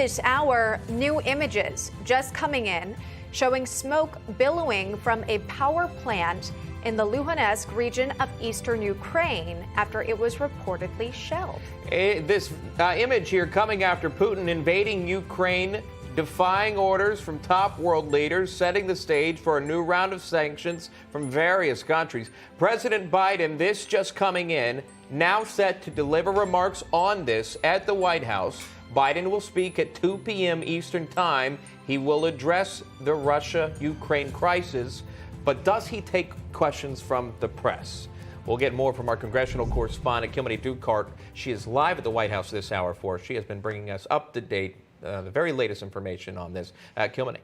this hour, new images just coming in showing smoke billowing from a power plant in the Luhansk region of eastern Ukraine after it was reportedly shelled. This image here coming after Putin invading Ukraine, defying orders from top world leaders, setting the stage for a new round of sanctions from various countries. President Biden, this just coming in, now set to deliver remarks on this at the White House. Biden will speak at 2 p.m. Eastern Time. He will address the Russia-Ukraine crisis, but does he take questions from the press? We'll get more from our congressional correspondent, Kilmeny Duchardt. She is live at the White House this hour for us. She has been bringing us up to date, the very latest information on this. Kilmeny.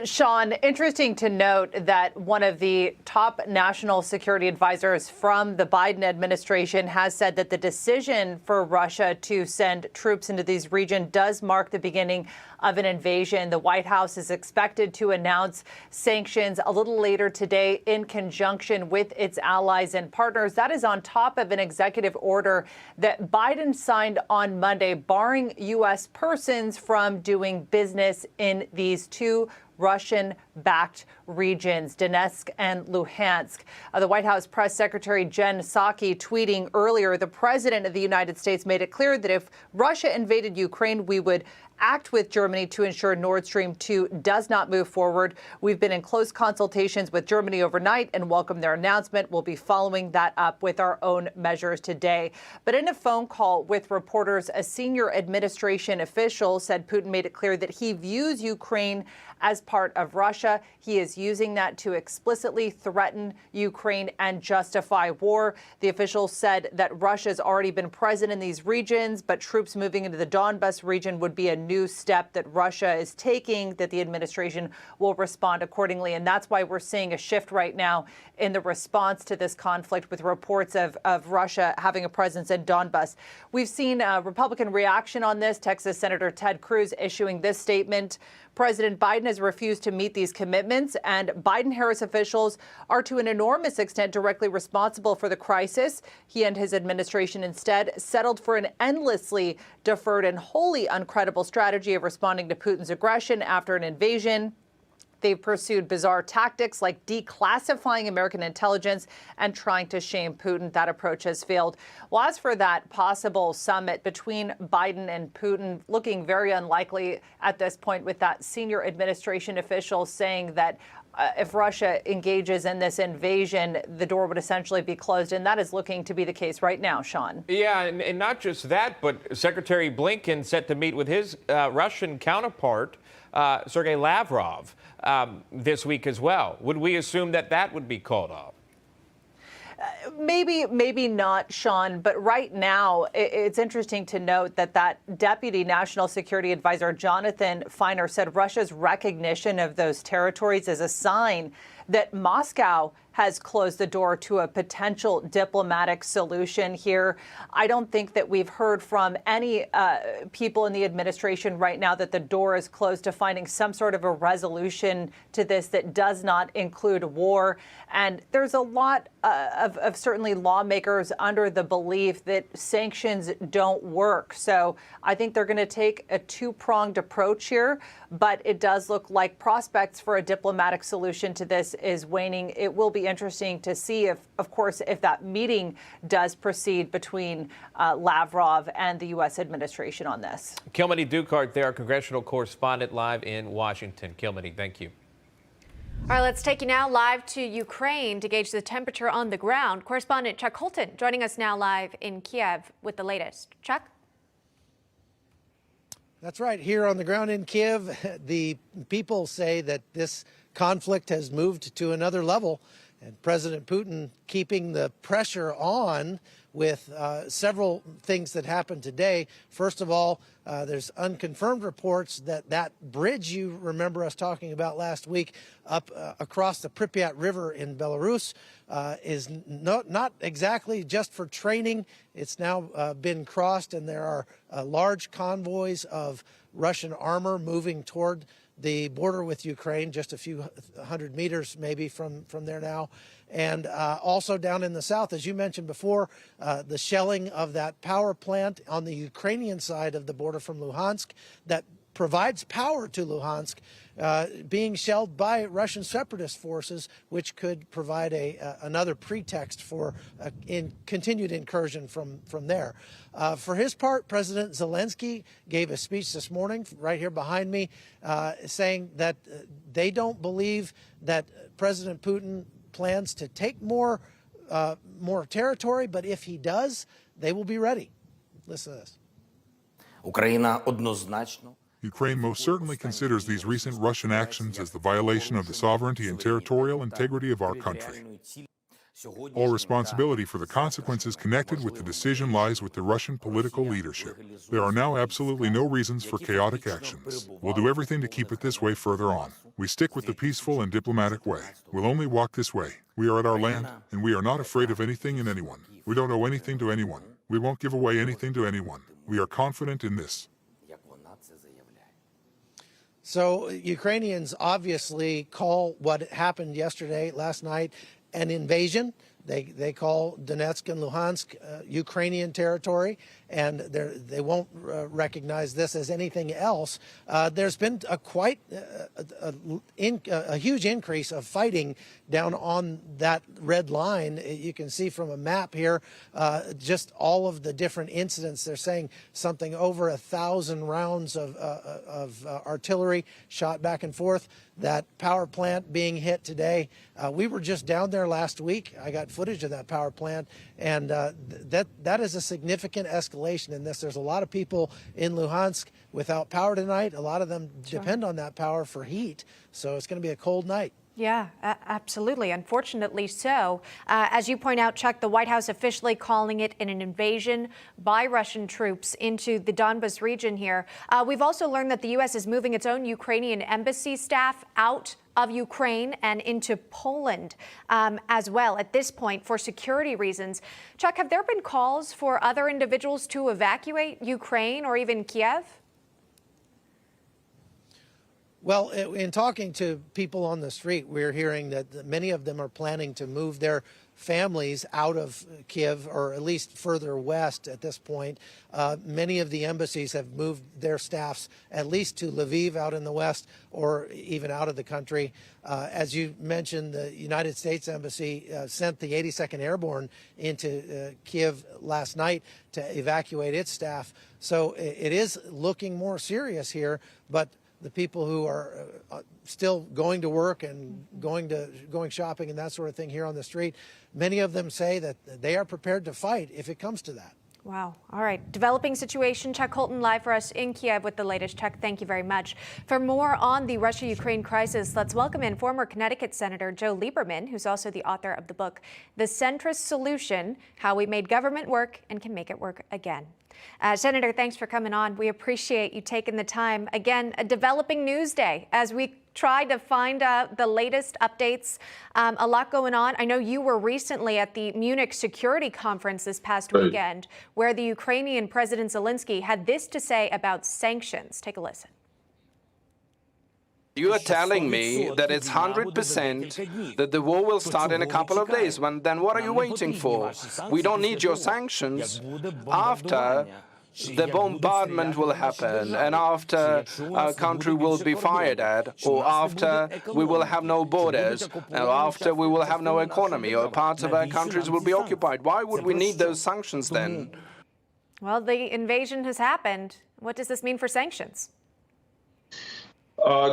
Sean, interesting to note that one of the top national security advisors from the Biden administration has said that the decision for Russia to send troops into these regions does mark the beginning of an invasion. The White House is expected to announce sanctions a little later today in conjunction with its allies and partners. That is on top of an executive order that Biden signed on Monday, barring U.S. persons from doing business in these two Russian-backed regions, Donetsk and Luhansk. The White House press secretary Jen Psaki tweeting earlier, the president of the United States made it clear that if Russia invaded Ukraine, we would act with Germany to ensure Nord Stream 2 does not move forward. We've been in close consultations with Germany overnight and welcome their announcement. We'll be following that up with our own measures today. But in a phone call with reporters, a senior administration official said Putin made it clear that he views Ukraine as part of Russia. He is using that to explicitly threaten Ukraine and justify war. The official said that Russia's already been present in these regions, but troops moving into the Donbas region would be a new step that Russia is taking, that the administration will respond accordingly. And that's why we're seeing a shift right now in the response to this conflict with reports of Russia having a presence in Donbas. We've seen a Republican reaction on this. Texas Senator Ted Cruz issuing this statement. President Biden has refused to meet these commitments, and Biden-Harris officials are to an enormous extent directly responsible for the crisis. He and his administration instead settled for an endlessly deferred and wholly uncredible strategy of responding to Putin's aggression after an invasion. They've pursued bizarre tactics like declassifying American intelligence and trying to shame Putin. That approach has failed. Well, as for that possible summit between Biden and Putin, looking very unlikely at this point, with that senior administration official saying that if Russia engages in this invasion, the door would essentially be closed. And that is looking to be the case right now, Sean. Yeah, and not just that, but Secretary Blinken set to meet with his Russian counterpart, Sergei Lavrov, this week as well. Would we assume that that would be called off? Maybe not, Sean. But right now, it's interesting to note that Deputy National Security Advisor Jonathan Feiner said Russia's recognition of those territories is a sign that Moscow has closed the door to a potential diplomatic solution here. I don't think that we've heard from any people in the administration right now that the door is closed to finding some sort of a resolution to this that does not include war. And there's a lot of certainly lawmakers under the belief that sanctions don't work. So I think they're going to take a two-pronged approach here. But it does look like prospects for a diplomatic solution to this is waning. It will be interesting to see if, of course, if that meeting does proceed between Lavrov and the U.S. administration on this. Kilmeny Duchardt there, congressional correspondent live in Washington. Kilmeny, thank you. All right, let's take you now live to Ukraine to gauge the temperature on the ground. Correspondent Chuck Holton joining us now live in Kiev with the latest. Chuck? That's right. Here on the ground in Kiev, the people say that this conflict has moved to another level, and President Putin keeping the pressure on with several things that happened today. First of all, there's unconfirmed reports that bridge you remember us talking about last week up across the Pripyat River in Belarus is not exactly just for training. It's now been crossed, and there are large convoys of Russian armor moving toward the border with Ukraine, just a few hundred meters maybe from there now. And also down in the south, as you mentioned before, the shelling of that power plant on the Ukrainian side of the border from Luhansk that provides power to Luhansk, being shelled by Russian separatist forces, which could provide another pretext for continued incursion from there. For his part, President Zelensky gave a speech this morning, right here behind me, saying that they don't believe that President Putin plans to take more territory, but if he does, they will be ready. Listen to this. Ukraine most certainly considers these recent Russian actions as the violation of the sovereignty and territorial integrity of our country. All responsibility for the consequences connected with the decision lies with the Russian political leadership. There are now absolutely no reasons for chaotic actions. We'll do everything to keep it this way further on. We stick with the peaceful and diplomatic way. We'll only walk this way. We are at our land, and we are not afraid of anything and anyone. We don't owe anything to anyone. We won't give away anything to anyone. We are confident in this. So Ukrainians obviously call what happened last night, an invasion. They call Donetsk and Luhansk Ukrainian territory, and they won't recognize this as anything else. There's been a huge increase of fighting down on that red line. You can see from a map here just all of the different incidents. They're saying something over 1,000 rounds of artillery shot back and forth. That power plant being hit today. We were just down there last week. I got footage of that power plant, and that is a significant escalation in this. There's a lot of people in Luhansk without power tonight. A lot of them depend on that power for heat, so it's going to be a cold night. Yeah, absolutely. Unfortunately so. As you point out, Chuck, the White House officially calling it an invasion by Russian troops into the Donbas region here. We've also learned that the U.S. is moving its own Ukrainian embassy staff out of Ukraine and into Poland as well at this point for security reasons. Chuck, have there been calls for other individuals to evacuate Ukraine or even Kiev? Well, in talking to people on the street, we're hearing that many of them are planning to move their families out of Kiev, or at least further west at this point. Many of the embassies have moved their staffs at least to Lviv out in the west, or even out of the country. As you mentioned, the United States Embassy sent the 82nd Airborne into Kiev last night to evacuate its staff. So it is looking more serious here, but the people who are still going to work and going shopping and that sort of thing here on the street, many of them say that they are prepared to fight if it comes to that. Wow. All right. Developing situation. Chuck Holton live for us in Kiev with the latest. Chuck, thank you very much. For more on the Russia-Ukraine crisis, let's welcome in former Connecticut Senator Joe Lieberman, who's also the author of the book, The Centrist Solution, How We Made Government Work and Can Make It Work Again. Senator, thanks for coming on. We appreciate you taking the time. Again, a developing news day as we try to find the latest updates. A lot going on. I know you were recently at the Munich Security Conference this past weekend, where the Ukrainian President Zelensky had this to say about sanctions. Take a listen. You are telling me that it's 100% that the war will start in a couple of days. Then what are you waiting for? We don't need your sanctions. After the bombardment will happen, and after our country will be fired at, or after we will have no borders, or after we will have no economy, or parts of our countries will be occupied. Why would we need those sanctions then? Well, the invasion has happened. What does this mean for sanctions?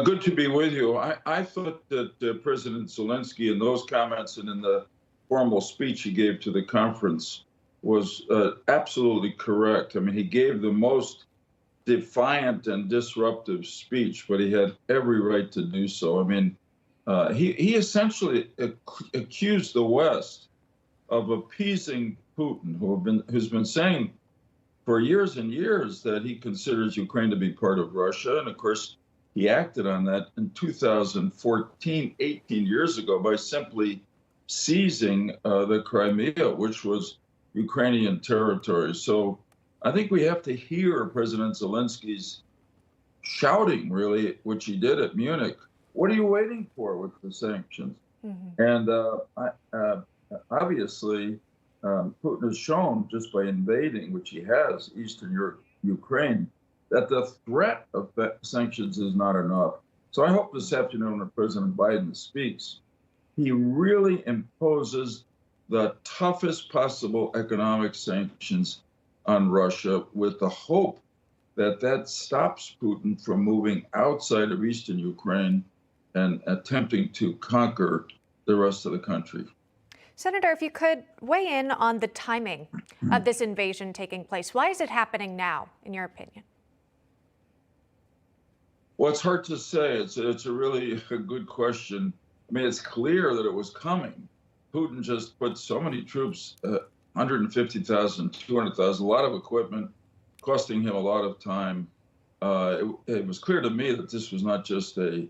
Good to be with you. I thought that President Zelensky, in those comments and in the formal speech he gave to the conference, was absolutely correct. I mean, he gave the most defiant and disruptive speech, but he had every right to do so. I mean, he essentially accused the West of appeasing Putin, who's been saying for years and years that he considers Ukraine to be part of Russia. And of course, he acted on that in 2014, 18 years ago, by simply seizing the Crimea, which was Ukrainian territory. So I think we have to hear President Zelensky's shouting, really, which he did at Munich. What are you waiting for with the sanctions? And obviously, Putin has shown just by invading, which he has, Eastern Ukraine, that the threat of sanctions is not enough. So I hope this afternoon when President Biden speaks, he really imposes the toughest possible economic sanctions on Russia with the hope that that stops Putin from moving outside of Eastern Ukraine and attempting to conquer the rest of the country. Senator, if you could weigh in on the timing of this invasion taking place. Why is it happening now, in your opinion? Well, it's hard to say. It's a really good question. I mean, it's clear that it was coming. Putin just put so many troops, 150,000, 200,000, a lot of equipment, costing him a lot of time. It was clear to me that this was not just a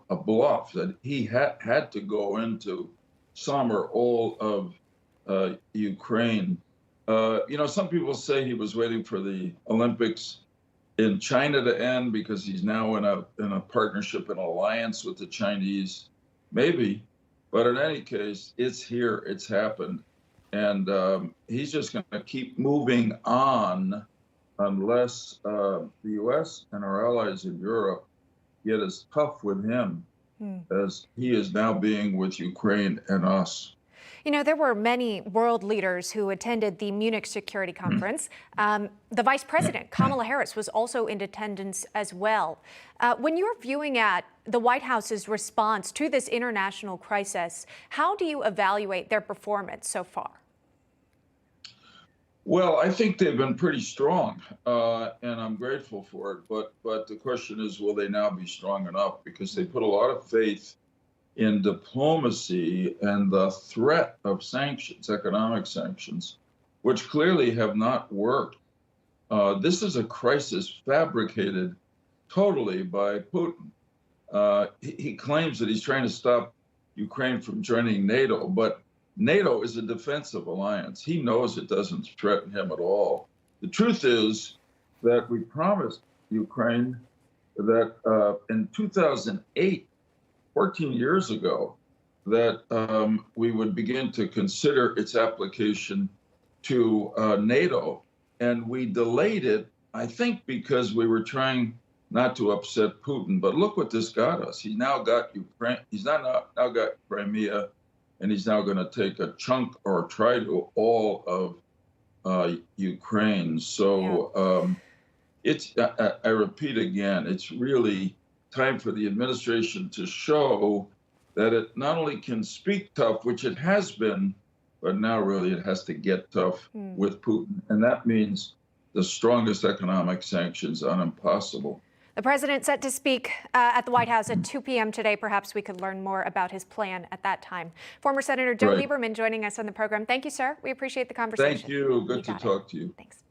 bluff, that he had to go into some or all of Ukraine. Some people say he was waiting for the Olympics in China to end because he's now in a partnership, an alliance with the Chinese. Maybe, but in any case, it's here, it's happened. And he's just going to keep moving on unless the U.S. and our allies in Europe get as tough with him as he is now being with Ukraine and us. You know, there were many world leaders who attended the Munich Security Conference. The Vice President, Kamala Harris, was also in attendance as well. When you're viewing at the White House's response to this international crisis, how do you evaluate their performance so far? Well, I think they've been pretty strong, and I'm grateful for it. But the question is, will they now be strong enough? Because they put a lot of faith in diplomacy and the threat of sanctions, economic sanctions, which clearly have not worked. This is a crisis fabricated totally by Putin. He claims that he's trying to stop Ukraine from joining NATO, but NATO is a defensive alliance. He knows it doesn't threaten him at all. The truth is that we promised Ukraine that in 2008, 14 years ago, that we would begin to consider its application to NATO. And we delayed it, I think, because we were trying not to upset Putin. But look what this got us. He's now got Ukraine. He's now got Crimea. And he's now going to take a chunk or try to all of Ukraine. So it's, I repeat again, it's really time for the administration to show that it not only can speak tough, which it has been, but now really it has to get tough with Putin. And that means the strongest economic sanctions are impossible. The president set to speak at the White House at 2 p.m. today. Perhaps we could learn more about his plan at that time. Former Senator Joe Lieberman joining us on the program. Thank you, sir. We appreciate the conversation. Thank you. Good to talk to you. Thanks.